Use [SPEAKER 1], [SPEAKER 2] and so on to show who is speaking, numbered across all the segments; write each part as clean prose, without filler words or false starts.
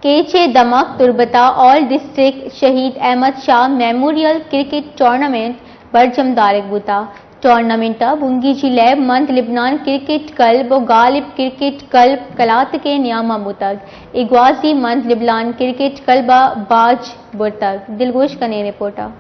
[SPEAKER 1] केचे दमक तुरबता all district Shaheed Ahmed Shah memorial cricket tournament बरजम दारक बुता टूर्नामेंट बुंगी जिलेब मंद लिबनान क्रिकेट क्लब और गालिब क्रिकेट क्लब कलात के नियामा मुतक इगवाजी मंद लिबनान क्रिकेट क्लब बाज बुरतक दिलगोश कने रिपोर्टा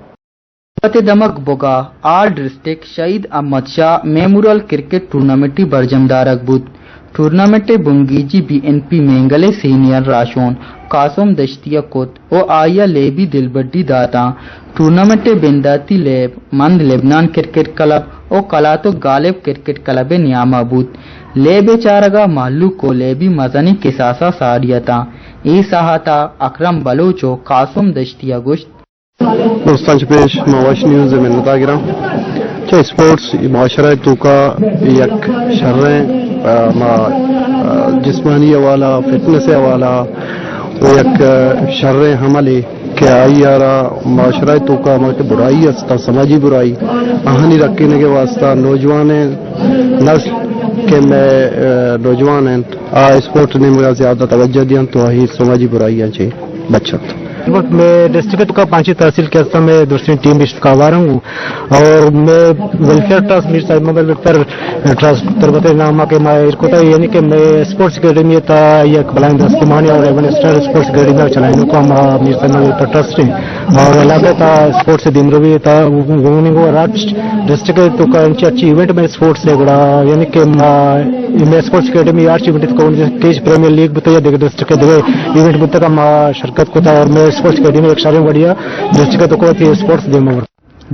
[SPEAKER 2] दमक बोगा all district Shaheed Ahmed Shah memorial cricket tournament बरजम दारक बुत टूर्नामेंट बुंगीजी बीएनपी मेंगले सीनियर राशोन कासम दश्तिया कोत ओ आया लेबी दिलबड्डी दाता टूर्नामेंट बेंदाती लेब मंद लेबनान क्रिकेट क्लब ओ कलातो गालिब क्रिकेट क्लब नियामा बूत लेबे चारगा मालू को लेबी मजनी किसासा सारियता ई सहाता अकरम बलोचो कासम दश्तिया गुश्त
[SPEAKER 3] दोस्तांच पेश मावाश न्यूज़ में नतागिरा चे स्पोर्ट्स माशरा तुका यक शर्रें जिस्मानी वाला फिटनेस वाला वो एक शर्रें हमले के आई यारा माशरा तुका मत बुराई अस्ता समाजी बुराई अहानी रखने के वास्ता नौजवान नस्ल के मैं नौजवान हैं आ स्पोर्ट ने मेरा ज्यादा तवज्जो दिया तो ही समाजी बुराइयां चे बचत
[SPEAKER 4] वक्त मैं डिस्ट्रिक्ट का पांची तहसील के अस्ता में दूसरी टीम का हूँ और मैं welfare trust Mir Sahib mobile welfare trust Turbat नामा के को यानी कि मैं स्पोर्ट्स अकेडमी था ये बलाइन दस्तमानी और एवन स्टार स्पोर्ट्स अकेडमी चलाने को हम मीर साहिब वेलफेयर ट्रस्ट और अलग था स्पोर्ट्स दिमरवी था वो राष्ट्र डिस्ट्रिक्ट तो का अच्छी इवेंट में स्पोर्ट्स है बड़ा यानी कि मैं स्पोर्ट्स अकेडमी आर्च इवेंट को केज प्रीमियर लीग बताया देखे डिस्ट्रिक्ट के इवेंट बुत का शिरकत को था और मैं स्पोर्ट्स अकेडमी एक सारे बढ़िया डिस्ट्रिक्ट को थी स्पोर्ट्स देम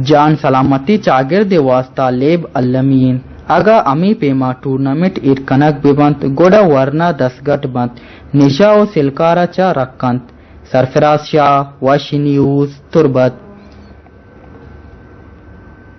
[SPEAKER 2] जान सलामती चागिर दे वास्ता लेब अल्लमीन आगा अमी पेमा टूर्नामेंट ईर कनक बेबंत गोड़ा वरना दसगट बंत निशा और सिलकारा चा रक्कंत सरफराज शाह वाशी न्यूज तुरबत